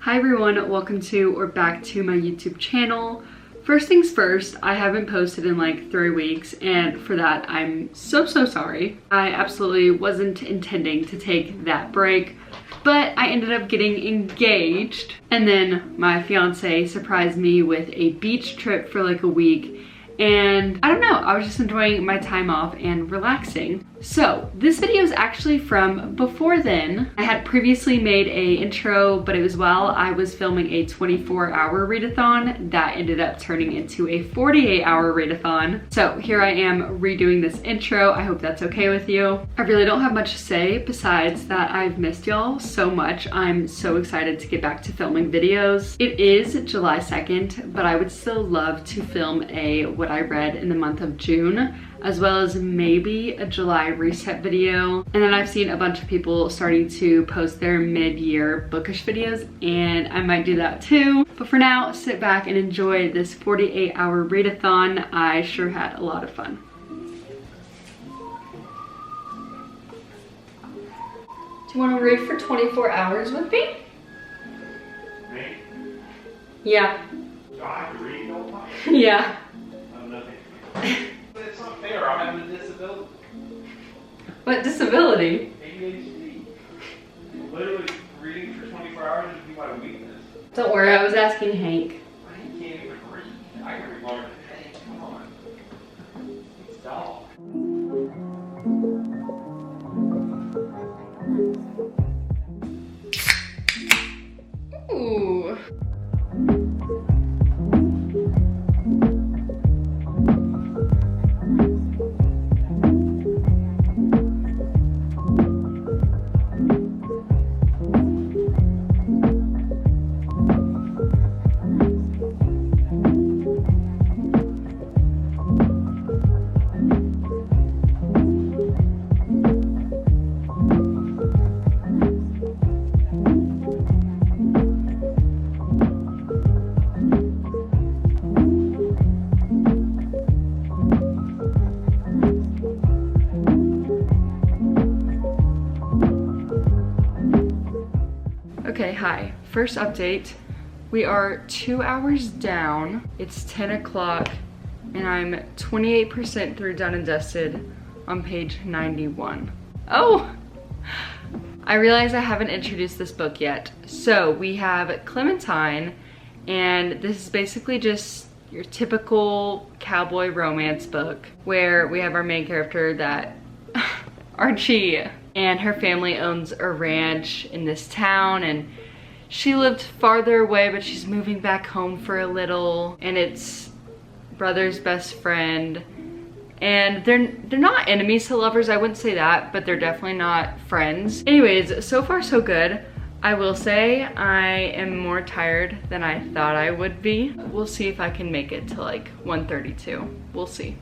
Hi everyone, welcome to or back to my YouTube channel. First things first, I haven't posted in like 3 weeks, and for that I'm so sorry. I absolutely wasn't intending to take that break, but I ended up getting engaged, and then my fiance surprised me with a beach trip for like a week. And I don't know, I was just enjoying my time off and relaxing. So this video is actually from before then. I had previously made a intro, but it was while I was filming a 24-hour readathon that ended up turning into a 48-hour readathon. So here I am redoing this intro. I hope that's okay with you. I really don't have much to say besides that I've missed y'all so much. I'm so excited to get back to filming videos. It is July 2nd, but I would still love to film a what I read in the month of June, as well as maybe a July reset video. And then I've seen a bunch of people starting to post their mid-year bookish videos, and I might do that too. But for now, sit back and enjoy this 48-hour readathon. I sure had a lot of fun. Do you want to read for 24 hours with me? Me? Yeah. Do I have to read all the time? Yeah. I'm nothing. It's not fair, I'm having a disability. What disability? ADHD. Literally, reading for 24 hours would be my weakness. Don't worry, I was asking Hank. I can't even read. I can read longer than Hey, come on. It's dog. Ooh. Okay, hi. First update. We are 2 hours down. It's 10 o'clock and I'm 28% through Done and Dusted on page 91. Oh! I realize I haven't introduced this book yet. So we have Clementine, and this is basically just your typical cowboy romance book where we have our main character that Archie, and her family owns a ranch in this town, and she lived farther away, but she's moving back home for a little, and it's brother's best friend. And they're not enemies to lovers, I wouldn't say that, but they're definitely not friends. Anyways, so far so good. I will say I am more tired than I thought I would be. We'll see if I can make it to like 1:32. We'll see.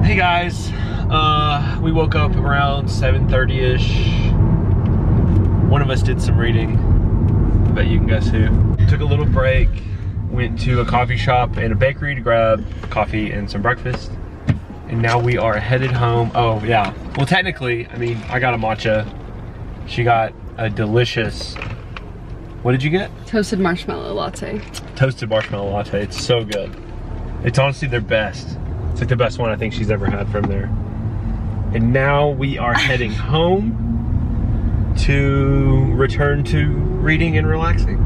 Hey guys, we woke up around 7:30ish. One of us did some reading. I bet you can guess who. Took a little break, went to a coffee shop and a bakery to grab coffee and some breakfast. And now we are headed home. Oh yeah, well technically, I mean, I got a matcha. She got a delicious, what did you get? Toasted marshmallow latte. Toasted marshmallow latte, it's so good. It's honestly their best. It's like the best one I think she's ever had from there. And now we are heading home to return to reading and relaxing.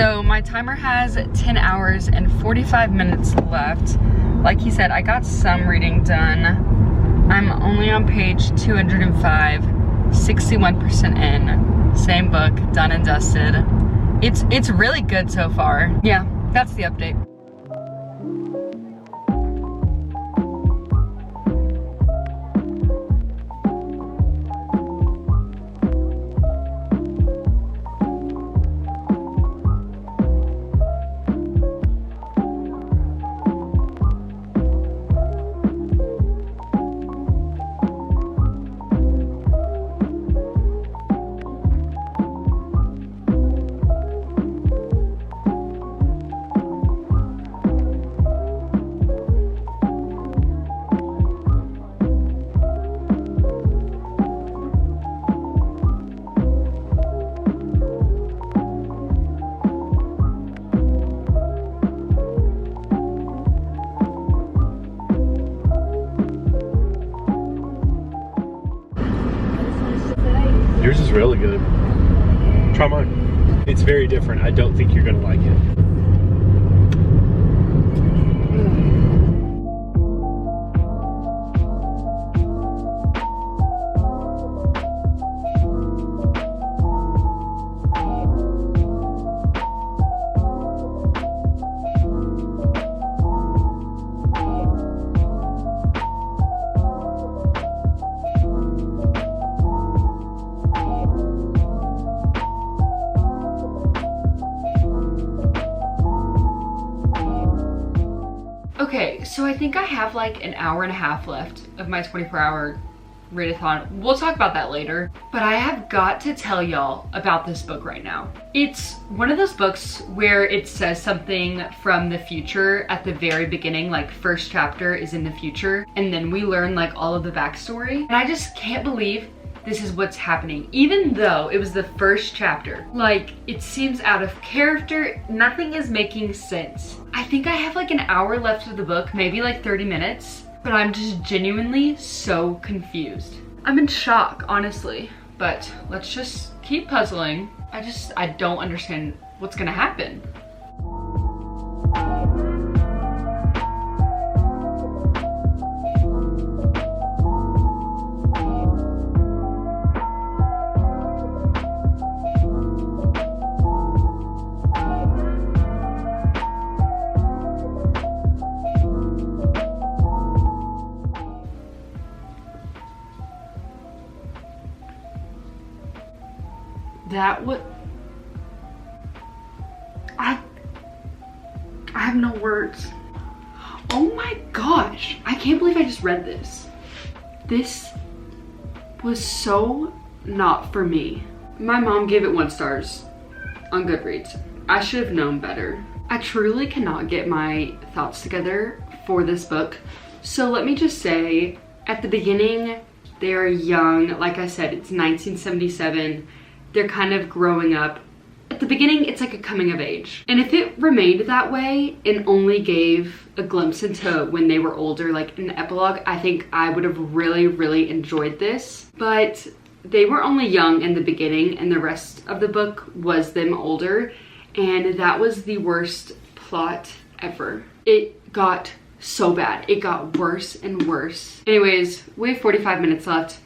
So my timer has 10 hours and 45 minutes left. Like he said, I got some reading done. I'm only on page 205, 61% in. Same book, done and dusted. It's really good so far. Yeah, that's the update. Yours is really good. Try mine. It's very different. I don't think you're gonna like it. Okay, so I think I have like an hour and a half left of my 24-hour readathon. We'll talk about that later, but I have got to tell y'all about this book right now. It's one of those books where it says something from the future at the very beginning, like first chapter is in the future, and then we learn like all of the backstory. And I just can't believe this is what's happening, even though it was the first chapter. Like, it seems out of character. Nothing is making sense. I think I have like an hour left of the book, maybe like 30 minutes, but I'm just genuinely so confused. I'm in shock, honestly, but let's just keep puzzling. I don't understand what's gonna happen. That what I have no words. Oh my gosh, I can't believe I just read this. This was so not for me. My mom gave it 1 star on Goodreads. I should have known better. I truly cannot get my thoughts together for this book. So let me just say, at the beginning, they're young. Like I said, it's 1977. They're kind of growing up. At the beginning, it's like a coming of age. And if it remained that way and only gave a glimpse into when they were older, like in the epilogue, I think I would have really, really enjoyed this. But they were only young in the beginning, and the rest of the book was them older. And that was the worst plot ever. It got so bad. It got worse and worse. Anyways, we have 45 minutes left.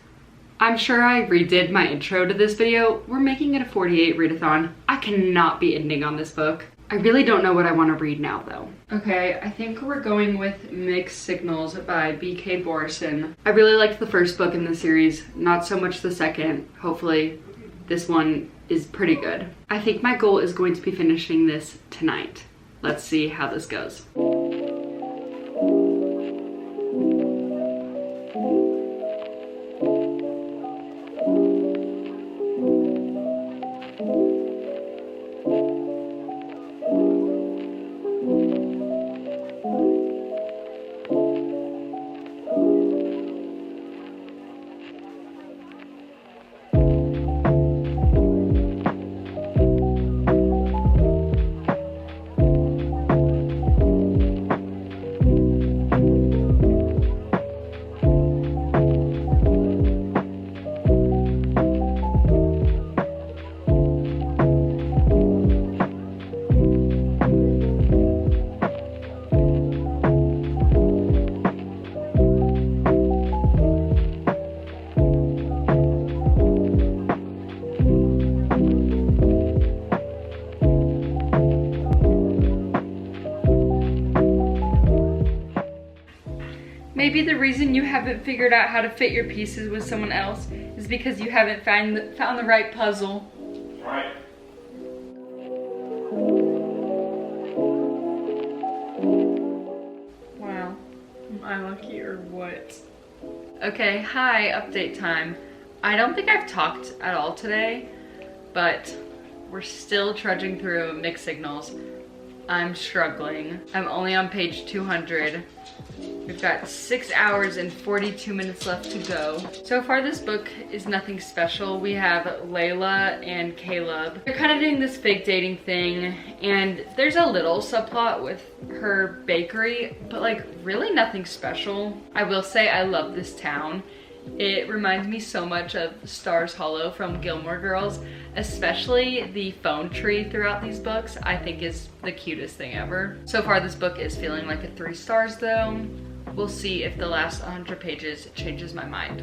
I'm sure I redid my intro to this video. We're making it a 48 readathon. I cannot be ending on this book. I really don't know what I want to read now though. Okay, I think we're going with Mixed Signals by B.K. Borison. I really liked the first book in the series, not so much the second. Hopefully this one is pretty good. I think my goal is going to be finishing this tonight. Let's see how this goes. maybe the reason you haven't figured out how to fit your pieces with someone else is because you haven't found the right puzzle. Right. Wow. Am I lucky or what? Okay, hi, update time. I don't think I've talked at all today, but we're still trudging through mixed signals. I'm struggling. I'm only on page 200. We've got 6 hours and 42 minutes left to go. So far this book is nothing special. We have Layla and Caleb. They're kind of doing this fake dating thing, and there's a little subplot with her bakery, but like really nothing special. I will say I love this town. It reminds me so much of Stars Hollow from Gilmore Girls, especially the phone tree throughout these books I think is the cutest thing ever. So far this book is feeling like a 3 stars though. We'll see if the last 100 pages changes my mind.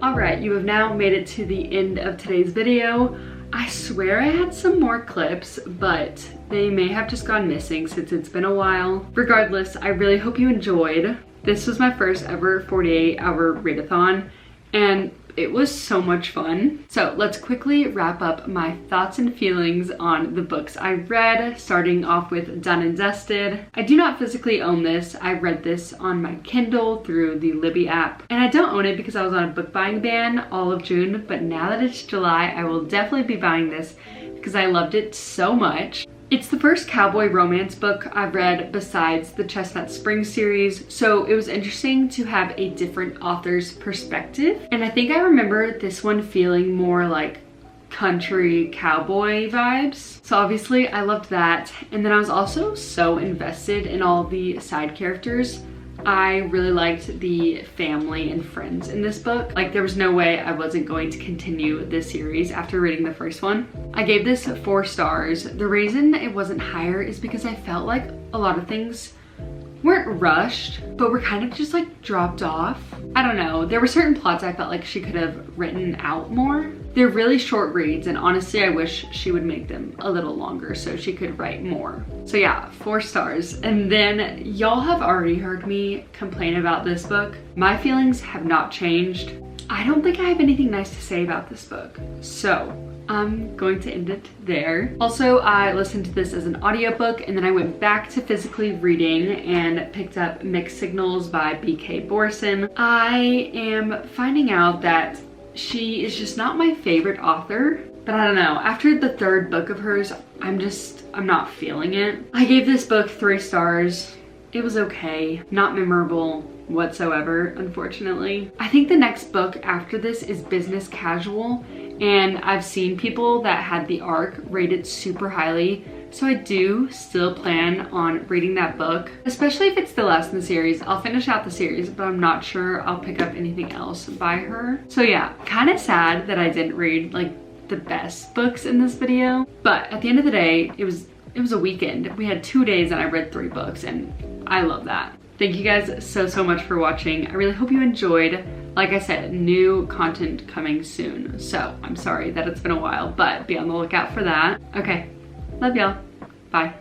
Alright, you have now made it to the end of today's video. I swear I had some more clips, but they may have just gone missing since it's been a while. Regardless, I really hope you enjoyed. This was my first ever 48-hour readathon, and it was so much fun. So let's quickly wrap up my thoughts and feelings on the books I read, starting off with Done and Dusted. I do not physically own this. I read this on my Kindle through the Libby app, and I don't own it because I was on a book buying ban all of June, but now that it's July, I will definitely be buying this because I loved it so much. It's the first cowboy romance book I've read besides the Chestnut Spring series, so it was interesting to have a different author's perspective. And I think I remember this one feeling more like country cowboy vibes. So obviously I loved that. And then I was also so invested in all the side characters. I really liked the family and friends in this book. Like there was no way I wasn't going to continue this series after reading the first one. I gave this 4 stars. The reason it wasn't higher is because I felt like a lot of things weren't rushed, but were kind of just like dropped off. I don't know, there were certain plots I felt like she could have written out more. They're really short reads, and honestly I wish she would make them a little longer so she could write more. So yeah, 4 stars. And then y'all have already heard me complain about this book. My feelings have not changed. I don't think I have anything nice to say about this book, so I'm going to end it there. Also, I listened to this as an audiobook, and then I went back to physically reading and picked up Mixed Signals by B.K. Borson. I am finding out that she is just not my favorite author, but I don't know. After the 3rd book of hers, I'm not feeling it. I gave this book 3 stars. It was okay, not memorable whatsoever, unfortunately. I think the next book after this is Business Casual, and I've seen people that had the arc rated super highly, so I do still plan on reading that book, especially if it's the last in the series. I'll finish out the series, but I'm not sure I'll pick up anything else by her. So yeah, kind of sad that I didn't read like the best books in this video, but at the end of the day, it was a weekend. We had 2 days and I read 3 books, and I love that. Thank you guys so much for watching. I really hope you enjoyed. Like I said, new content coming soon. So I'm sorry that it's been a while, but be on the lookout for that. Okay, love y'all. Bye.